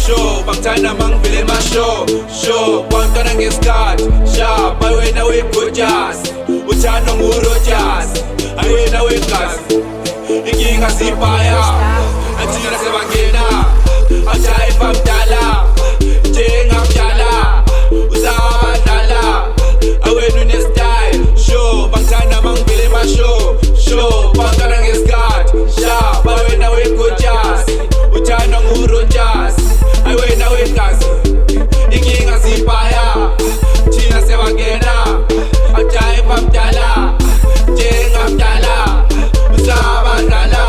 Show, bangtana mang bili ma show, bangta nang iskat, sharp, ay we na we good jazz, uchanong uro jazz, ay we na we gas, ikinga si paya, antina sa bangina, ajay pagdala, jenga pjala, usawa dala, ay we nun style, show, bangtana mang bili ma show, bangta nang iskat, sharp, ay we na we good jazz, uchanong uro jazz. I wait now with us. Ikinga si paya, China se wagena, Ajay pamdala, Jenga pdala, Usama dala.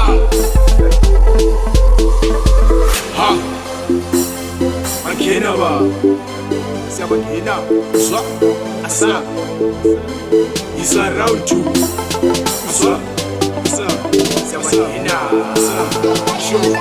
Ha, Magena ba? Siya magena. Uswa, asa. Isa round two. Uswa, asa. Siya magena. Show.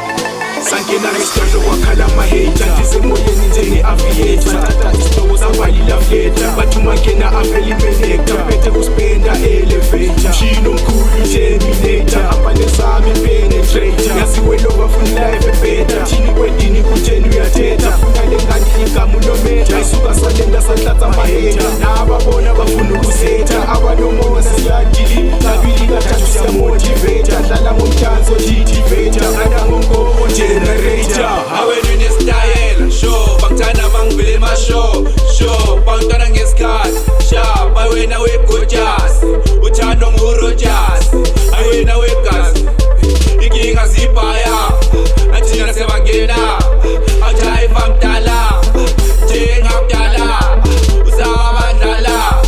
Sankena ngesitshosho kwakhala ama-hater ndisemoyeni njenge-aviator tata isihloko savalila fleta bathumangena avela imenekta mpethe kuspenda elevator mshini omkhulu terminator ambanesami penetrator yasiwelo bafuna life ebeta thini kwedini kutheni uyathetha funa le ngani igama unometa isuka salenda sahlatsa ama-hater nababona bafuna ukusetha abanomoya siyadili kabili kathathu siyamotivata dlala ngomdanso titivata ngada ngomgomo generator. I went in this style, show, bangtana mang bili ma show, bangtana ngeskat, sharp, I went away good jazz, uchanong uro jazz, I went away gas, ikinga si paya, antina se bangena, ajay pamdala, jenga pdala, usawa dala,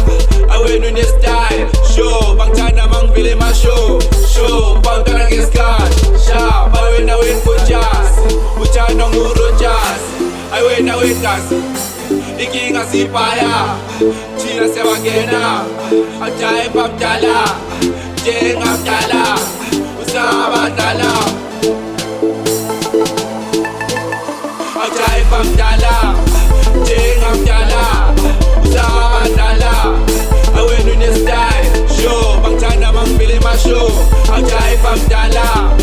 I went in this style, show, bangtana mang bili ma show, bangtana ngeskat, sharp, I went away good jazz, uchanong uro jazz, I went away gas, ikinga si paya, China se wagena, ajay pamdala, jenga pdala, usama dala, ajay pamdala, jenga pdala, usama dala, I went in this style, show, bangtana mang bili ma show, ajay pamdala.